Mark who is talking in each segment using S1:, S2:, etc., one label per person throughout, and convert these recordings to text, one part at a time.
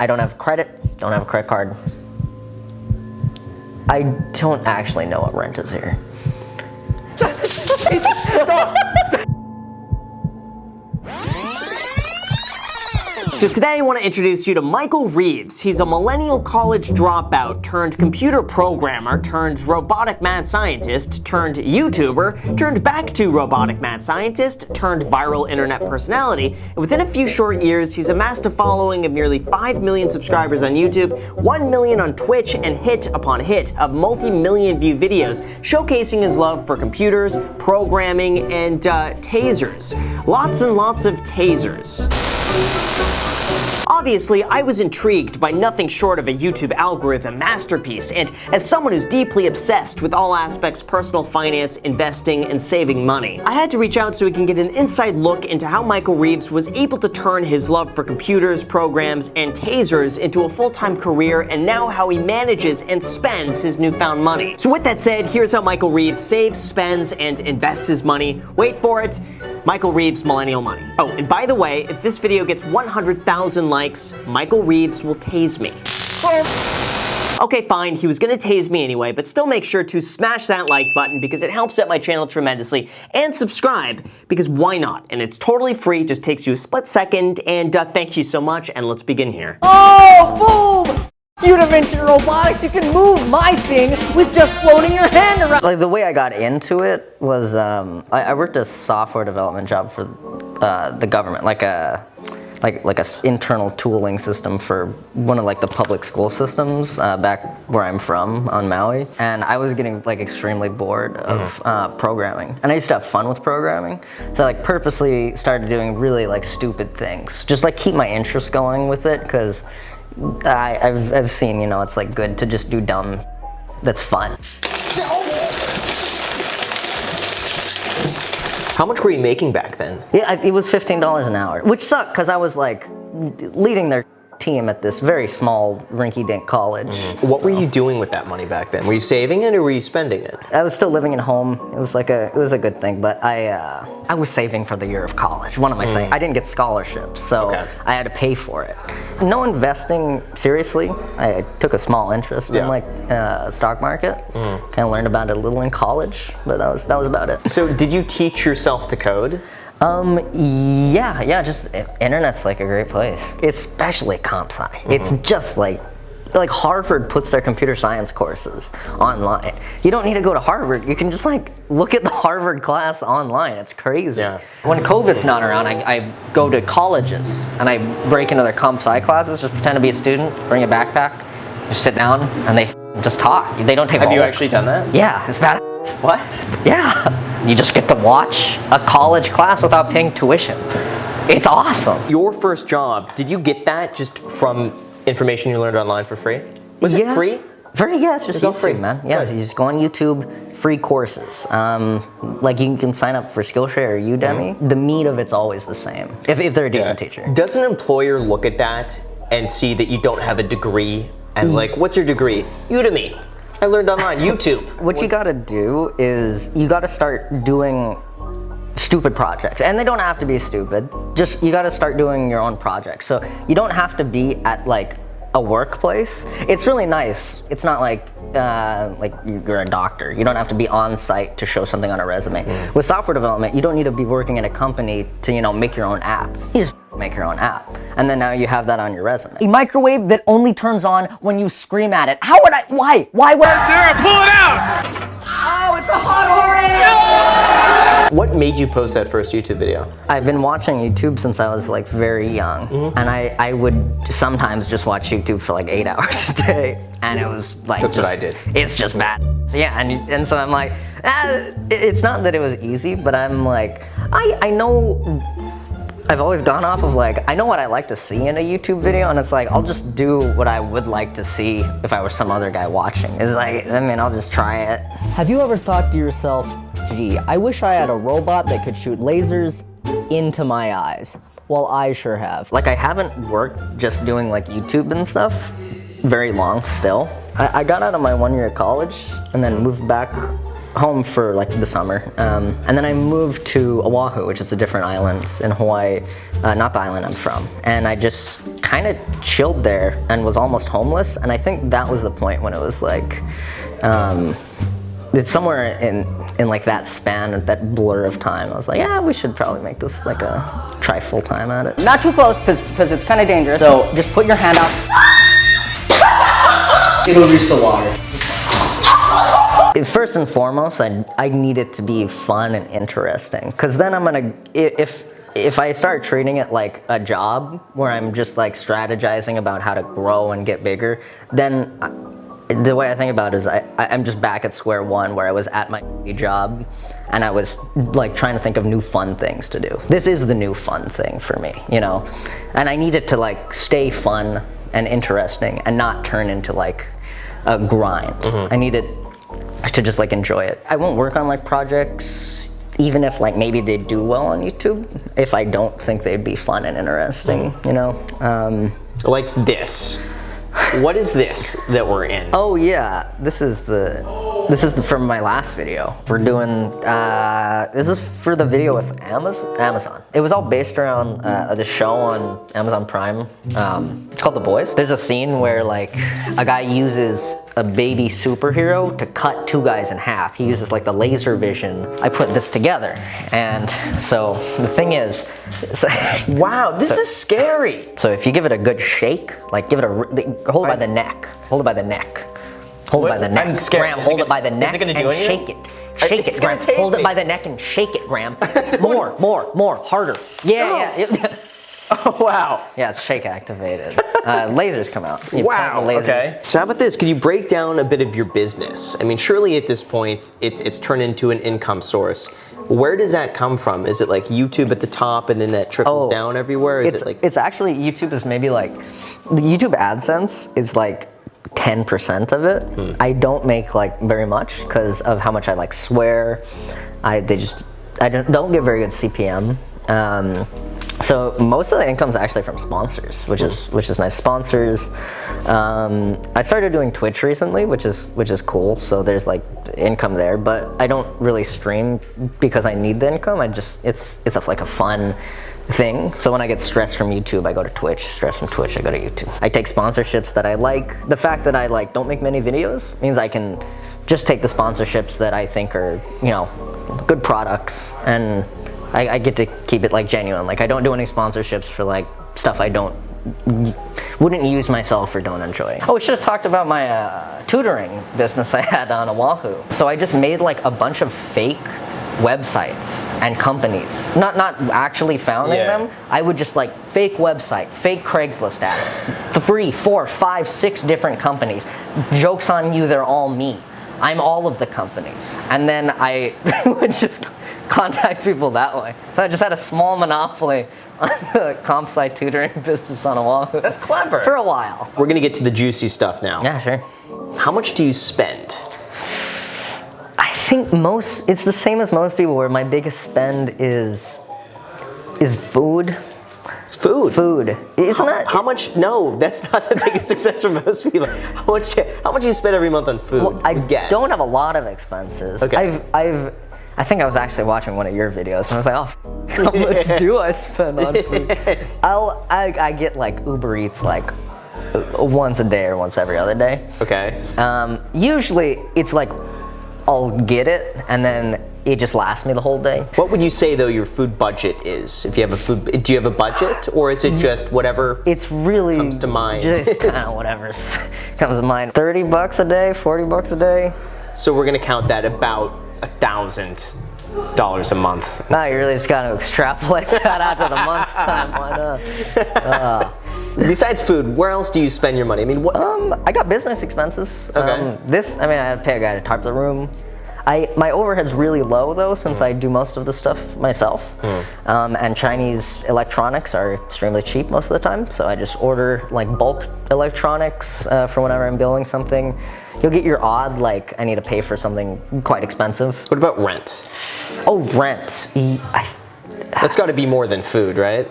S1: I don't have credit, don't have a credit card. I don't actually know what rent is here. Stop. So today I want to introduce you to Michael Reeves. He's a millennial college dropout turned computer programmer turned robotic mad scientist turned YouTuber turned back to robotic mad scientist turned viral internet personality. And within a few short years, he's amassed a following of nearly 5 million subscribers on YouTube, 1 million on Twitch, and hit upon hit of multi-million view videos showcasing his love for computers, programming, and tasers. Lots and lots of tasers. Obviously, I was intrigued by nothing short of a YouTube algorithm masterpiece, and as someone who's deeply obsessed with all aspects personal finance, investing, and saving money, I had to reach out so we can get an inside look into how Michael Reeves was able to turn his love for computers, programs, and tasers into a full-time career, and now how he manages and spends his newfound money. So with that said, here's how Michael Reeves saves, spends, and invests his money. Wait for it. Michael Reeves Millennial Money. Oh, and by the way, if this video gets 100,000 likes, Michael Reeves will tase me. Okay, fine, he was gonna tase me anyway, but still make sure to smash that like button because it helps out my channel tremendously, and subscribe, because why not? And it's totally free, just takes you a split second, and thank you so much, and let's begin here.
S2: Oh, boom! You invented robotics, you can move my thing with just floating your hand around.
S1: Like, the way I got into it was, I worked a software development job for the government, like a internal tooling system for one of like the public school systems back where I'm from on Maui, and I was getting like extremely bored of programming, and I used to have fun with programming, so I like purposely started doing really like stupid things, just like keep my interest going with it, because I've seen, you know, it's like good to just do dumb that's fun.
S3: How much were you making back then?
S1: Yeah, it was $15 an hour, which sucked because I was like leading their team at this very small rinky-dink college.
S3: What were you doing with that money back then? Were you saving it or were you spending it?
S1: I was still living at home. It was like it was a good thing, but I was saving for the year of college. What am I saying? I didn't get scholarships, so I had to pay for it. No investing seriously. I took a small interest in like stock market. Kind of learned about it a little in college, but that was about it.
S3: So did you teach yourself to code?
S1: Yeah, just internet's like a great place, especially comp sci. It's just like Harvard puts their computer science courses online. You don't need to go to Harvard. You can just like look at the Harvard class online. It's crazy. Yeah. When COVID's not around, I go to colleges and I break into their comp sci classes, just pretend to be a student, bring a backpack, just sit down, and they just talk. They don't take.
S3: Have you actually done that?
S1: Yeah, it's bad.
S3: What?
S1: Yeah. You just get to watch a college class without paying tuition. It's awesome.
S3: Your first job, did you get that just from information you learned online for free? Was it free?
S1: Free, yeah, it's just
S3: all free,
S1: man. Yeah, you just go on YouTube, free courses. Like you can sign up for Skillshare or Udemy. The meat of it's always the same, if they're a decent teacher.
S3: Does an employer look at that and see that you don't have a degree and like, what's your degree? Udemy. I learned online, YouTube.
S1: What you gotta do is you gotta start doing stupid projects, and they don't have to be stupid. Just you gotta start doing your own projects. So you don't have to be at like a workplace. It's really nice. It's not like you're a doctor. You don't have to be on site to show something on a resume. With software development, you don't need to be working in a company to, you know, make your own app. You just make your own app, and then now you have that on your resume.
S2: A microwave that only turns on when you scream at it. How would I? Why would I?
S4: Sarah, pull it out!
S2: Oh, it's a hot orange!
S3: What made you post that first YouTube video?
S1: I've been watching YouTube since I was like very young, and I would sometimes just watch YouTube for like 8 hours a day, and it was like
S3: that's what I did.
S1: It's just bad. Yeah, and so I'm like, it's not that it was easy, but I'm like, I know. I've always gone off of like, I know what I like to see in a YouTube video, and it's like, I'll just do what I would like to see if I were some other guy watching. It's like, I mean, I'll just try it.
S2: Have you ever thought to yourself, gee, I wish I had a robot that could shoot lasers into my eyes? Well, I sure have.
S1: Like, I haven't worked just doing like YouTube and stuff very long still. I got out of my 1 year of college and then moved back
S2: home for like the summer, and then I moved to Oahu, which is a different island in Hawaii, not the island I'm from. And I just kind of chilled there and was almost homeless. And I think that was the point when it was like, it's somewhere in like that span, that blur of time. I was like, yeah, we should probably make this like a try full time at it. Not too close, because it's kind of dangerous. So just put your hand out. It'll reach the water. First and foremost, I need it to be fun and interesting, because then I'm gonna, if I start treating it like a job where I'm just like strategizing about how to grow and get bigger, then the way I think about it is I'm just back at square one, where I was at my job and I was like trying to think of new fun things to do. This is the new fun thing for me, you know, and I need it to like stay fun and interesting and not turn into like a grind. I need it to just like enjoy it. I won't work on like projects even if like maybe they do well on YouTube if I don't think they'd be fun and interesting, you know.
S3: Like this. What is this that we're in?
S2: Oh yeah, this is from my last video. We're doing this is for the video with Amazon. It was all based around the show on Amazon Prime. It's called The Boys. There's a scene where like a guy uses a baby superhero to cut two guys in half. He uses like the laser vision. I put this together, and so the thing is,
S3: wow, this is scary.
S2: So if you give it a good shake, like give it hold it by the neck, hold it by the neck. Hold it by the neck.
S3: I'm scared.
S2: Graham, hold it by the neck and shake it. Shake it, Graham. Hold it by the neck and shake it, Graham. More, harder. Yeah.
S3: Oh, wow.
S2: Yeah, it's shake activated. Lasers come out.
S3: Wow, okay. So how about this? Could you break down a bit of your business? I mean, surely at this point, it's turned into an income source. Where does that come from? Is it like YouTube at the top and then that trickles down everywhere? Is it like...
S2: It's actually, YouTube is maybe like, the YouTube AdSense is like 10% of it. I don't make like very much because of how much I like swear. I don't get very good CPM. So most of the income is actually from sponsors, which is nice. Sponsors. I started doing Twitch recently, which is cool. So there's like income there, but I don't really stream because I need the income. It's like a fun thing. So when I get stressed from YouTube, I go to Twitch. Stress from Twitch, I go to YouTube. I take sponsorships that I like. The fact that I like don't make many videos means I can just take the sponsorships that I think are, you know, good products, and I get to keep it like genuine. Like I don't do any sponsorships for like stuff I wouldn't use myself or don't enjoy. Oh, we should have talked about my tutoring business I had on Oahu. So I just made like a bunch of fake websites and companies, not actually founding them. I would just like fake website, fake Craigslist ad, 3, 4, 5, 6 different companies. Joke's on you, they're all me. I'm all of the companies. And then I would just contact people that way. So I just had a small monopoly on the comp sci tutoring business on Oahu.
S3: That's clever.
S2: For a while.
S3: We're gonna get to the juicy stuff now.
S2: Yeah, sure.
S3: How much do you spend?
S2: I think it's the same as most people, where my biggest spend is food.
S3: It's food.
S2: Food. Isn't that?
S3: How much? No, that's not the biggest success for most people. How much do you spend every month on food?
S2: Well, I don't have a lot of expenses.
S3: Okay.
S2: I think I was actually watching one of your videos and I was like, oh, how much do I spend on food? I get like Uber Eats like once a day or once every other day.
S3: Okay.
S2: Usually it's like I'll get it and then it just lasts me the whole day.
S3: What would you say though your food budget is? If you have do you have a budget, or is it just whatever?
S2: It's really
S3: comes to mind.
S2: Just kind of whatever comes to mind. $30 a day, $40 a day.
S3: So we're gonna count that about $1,000 a month.
S2: No, you really just gotta extrapolate that out to the month time. Why not?
S3: Besides food, where else do you spend your money? I mean, what?
S2: I got business expenses.
S3: Okay.
S2: I had to pay a guy to tarp the room. My overhead's really low though, since I do most of the stuff myself. And Chinese electronics are extremely cheap most of the time, so I just order like bulk electronics for whenever I'm building something. You'll get your odd, like, I need to pay for something quite expensive.
S3: What about rent?
S2: Oh, rent.
S3: That's got to be more than food, right?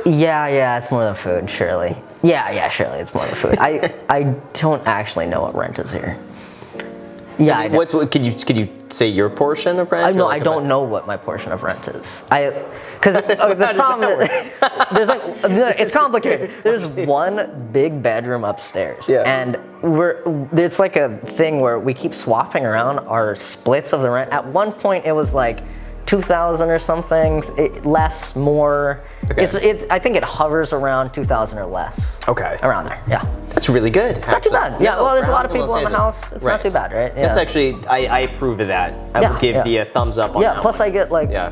S2: Yeah, it's more than food, surely. Yeah, surely it's more than food. I don't actually know what rent is here. Yeah, I do.
S3: What could you say your portion of rent?
S2: No,
S3: or like
S2: I don't know what my portion of rent is. Because the problem is, there's like, it's complicated. There's one big bedroom upstairs,
S3: Yeah.
S2: and it's like a thing where we keep swapping around our splits of the rent. At one point, it was like 2,000 or something, less, more.
S3: Okay.
S2: I think it hovers around 2,000 or less.
S3: Okay.
S2: Around there, yeah.
S3: That's really good.
S2: It's not too bad. Yeah, well, there's a lot of people in the
S3: Angeles.
S2: house. It's
S3: Right.
S2: not too bad, right? Yeah.
S3: That's actually, I approve of that. I
S2: Yeah,
S3: would give
S2: yeah.
S3: the thumbs up on
S2: Yeah,
S3: that
S2: plus
S3: one.
S2: I get like,
S3: Yeah.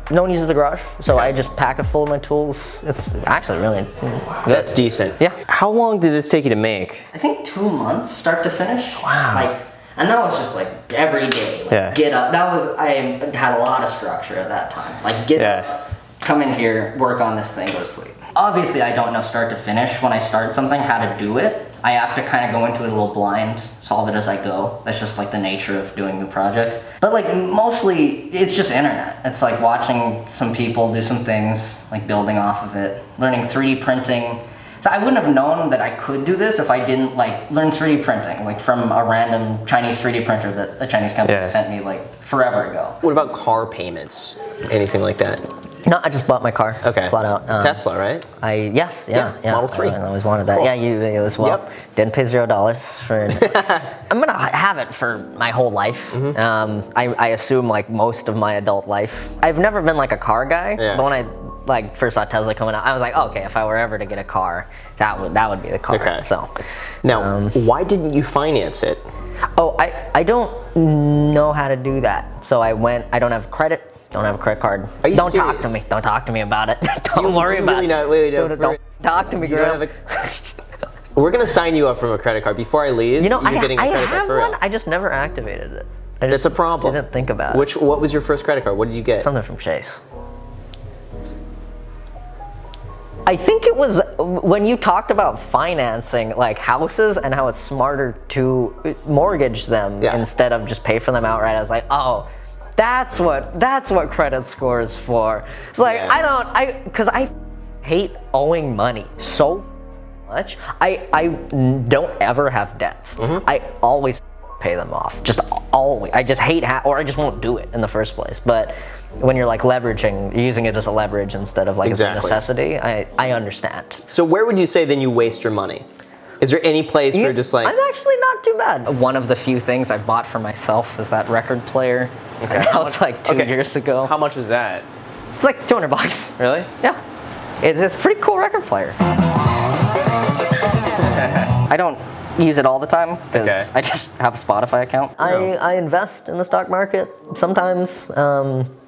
S2: no one uses the garage, so
S3: Okay.
S2: I just pack it full of my tools. It's actually really good.
S3: That's decent.
S2: Yeah.
S3: How long did this take you to make?
S2: I think 2 months, start to finish.
S3: Wow.
S2: Like, and that was just like every day. Like,
S3: Yeah.
S2: Get up. I had a lot of structure at that time. Like get
S3: Yeah.
S2: up, come in here, work on this thing, go to sleep. Obviously, I don't know start to finish when I start something how to do it. I have to kind of go into it a little blind, solve it as I go. That's just like the nature of doing new projects. But like mostly, it's just internet. It's like watching some people do some things, like building off of it, learning 3D printing. So I wouldn't have known that I could do this if I didn't like learn 3D printing, like from a random Chinese 3D printer that a Chinese company
S3: Yeah.
S2: sent me like forever ago.
S3: What about car payments? Anything like that?
S2: No, I just bought my car.
S3: Okay.
S2: Flat out.
S3: Tesla, right?
S2: Yes, yeah.
S3: Model 3.
S2: I always wanted that.
S3: Cool.
S2: Yeah, you as well.
S3: Yep.
S2: Didn't pay $0 for. I'm gonna have it for my whole life. I assume like most of my adult life. I've never been like a car guy,
S3: Yeah.
S2: but when I like first saw Tesla coming out, I was like, okay, if I were ever to get a car, that would be the car.
S3: Okay.
S2: So.
S3: Now, why didn't you finance it?
S2: Oh, I don't know how to do that. So I don't have credit. Don't have a credit card.
S3: Are you
S2: Don't talk to
S3: serious?
S2: me. Don't talk to me about it. Don't worry
S3: do you
S2: about
S3: really
S2: it.
S3: not- wait,
S2: Don't talk to me,
S3: You don't
S2: girl.
S3: have We're gonna sign you up from a credit card before I leave.
S2: You know,
S3: you're getting a
S2: I
S3: credit card
S2: have
S3: for
S2: one.
S3: real.
S2: I just never activated it. I
S3: That's
S2: just
S3: a problem.
S2: Didn't think about it.
S3: What was your first credit card? What did you get?
S2: Something from Chase. I think it was when you talked about financing like houses and how it's smarter to mortgage them
S3: Yeah.
S2: instead of just pay for them outright. I was like, oh, that's what credit score is for. It's like
S3: Yes.
S2: because I hate owing money so much. I don't ever have debts. I always pay them off. Just always. I just hate or I just won't do it in the first place. But when you're like leveraging, using it as a leverage instead of like as a
S3: Exactly.
S2: necessity, I understand.
S3: So where would you say then you waste your money? Is there any place where just like
S2: I'm actually not too bad. One of the few things I've bought for myself is that record player.
S3: Okay.
S2: And that was like 2
S3: Okay.
S2: years ago.
S3: how much was that?
S2: It's like $200.
S3: Really?
S2: Yeah. It's a pretty cool record player. I don't use it all the time because
S3: Okay.
S2: I just have a Spotify account. I invest in the stock market sometimes.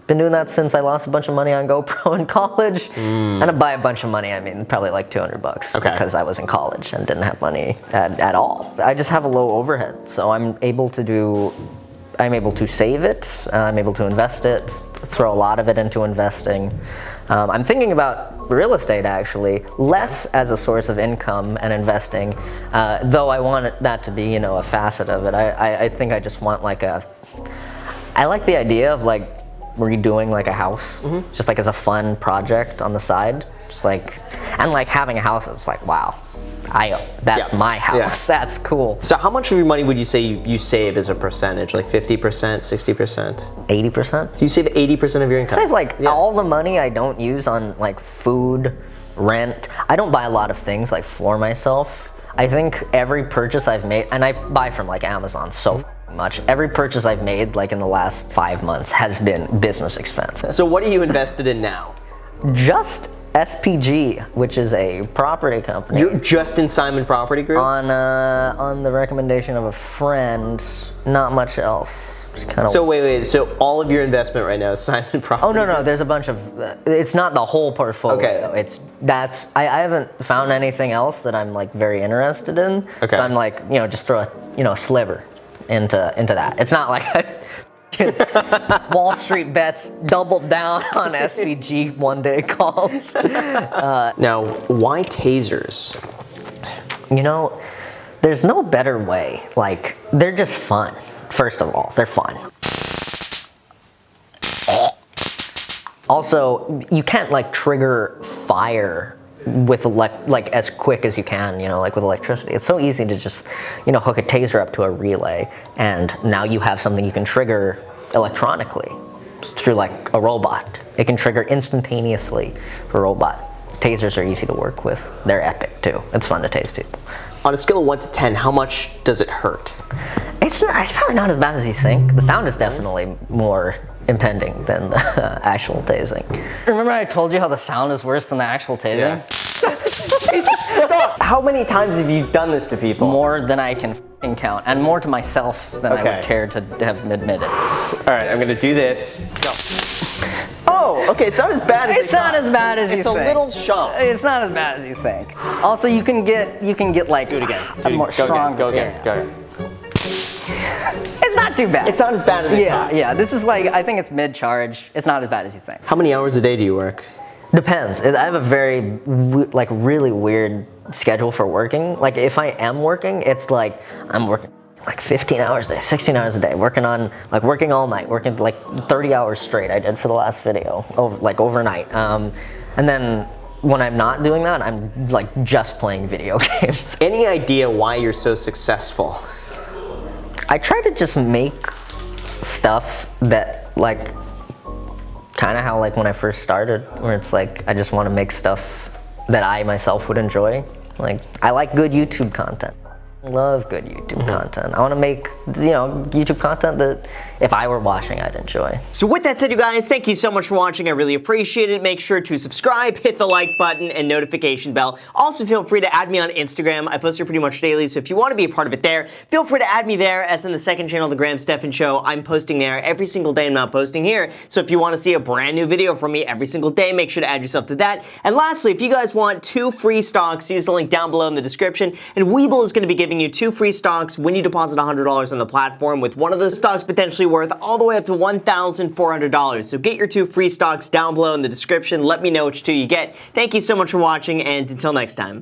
S2: Been doing that since I lost a bunch of money on GoPro in college. And to buy a bunch of money, I mean probably like $200
S3: Okay.
S2: because I was in college and didn't have money at all. I just have a low overhead, so I'm able to save it. I'm able to invest it, throw a lot of it into investing. I'm thinking about real estate actually, less as a source of income and investing, though I want that to be, a facet of it. I think I just want I like the idea of like redoing like a house, just like as a fun project on the side, just like, and like having a house that's like, wow, that's
S3: Yeah.
S2: my house,
S3: Yeah.
S2: that's cool.
S3: So how much of your money would you say you save as a percentage? Like 50%, 60%?
S2: 80%?
S3: Do you save 80% of your income?
S2: Save like
S3: Yeah.
S2: all the money I don't use on like food, rent. I don't buy a lot of things like for myself. I think every purchase I've made, and I buy from like Amazon so much, every purchase I've made like in the last 5 months has been business expense.
S3: So what are you invested in now?
S2: Just SPG, which is a property company.
S3: You're just in Simon Property Group?
S2: On the recommendation of a friend, not much else. Just kind of.
S3: So wait, so all of your investment right now is Simon Property?
S2: Oh no, there's a bunch of. It's not the whole portfolio.
S3: Okay.
S2: I haven't found anything else that I'm like very interested in.
S3: Okay.
S2: So I'm like, just throw a sliver into that. It's not like Wall Street bets doubled down on SPG one day calls.
S3: Now, why tasers?
S2: There's no better way. Like, they're just fun. First of all, they're fun. Also, you can't like trigger fire with like as quick as you can, you know, like with electricity. It's so easy to just, you know, hook a taser up to a relay, and now you have something you can trigger electronically through like a robot. It can trigger instantaneously for a robot. Tasers are easy to work with. They're epic too. It's fun to tase people.
S3: On a scale of 1 to 10, how much does it hurt?
S2: It's probably not as bad as you think. The sound is definitely more impending than the actual tasing. Remember I told you how the sound is worse than the actual tasing?
S3: Yeah. How many times have you done this to people?
S2: More than I can f***ing count, and more to myself than I would care to have admitted.
S3: All right, I'm gonna do this. Oh, okay, it's not as bad as
S2: It's not as bad as you think.
S3: It's a little sharp.
S2: It's not as bad as you think. Also, you can get like
S3: Do it again.
S2: a more strong.
S3: Go again.
S2: It's not too bad.
S3: It's not as bad as you thought.
S2: Yeah. This is like, I think it's mid-charge. It's not as bad as you think.
S3: How many hours a day do you work?
S2: Depends. I have a very like really weird schedule for working. Like if I am working, it's like I'm working like 15 hours a day, 16 hours a day, working all night, working like 30 hours straight. I did for the last video, overnight. And then when I'm not doing that, I'm like just playing video games.
S3: Any idea why you're so successful?
S2: I try to just make stuff that like, kind of how like when I first started, where it's like I just want to make stuff that I myself would enjoy. Like I like good YouTube content. Love good YouTube content. I want to make, you know, YouTube content that if I were watching, I'd enjoy.
S1: So with that said, you guys, thank you so much for watching. I really appreciate it. Make sure to subscribe, hit the like button, and notification bell. Also, feel free to add me on Instagram. I post here pretty much daily, so if you want to be a part of it there, feel free to add me there. As in the second channel, The Graham Stephan Show, I'm posting there every single day. I'm not posting here. So if you want to see a brand new video from me every single day, make sure to add yourself to that. And lastly, if you guys want 2 free stocks, use the link down below in the description. And Webull is going to be giving you 2 free stocks when you deposit $100 on the platform, with one of those stocks potentially worth all the way up to $1,400. So get your 2 free stocks down below in the description. Let me know which 2 you get. Thank you so much for watching, and until next time.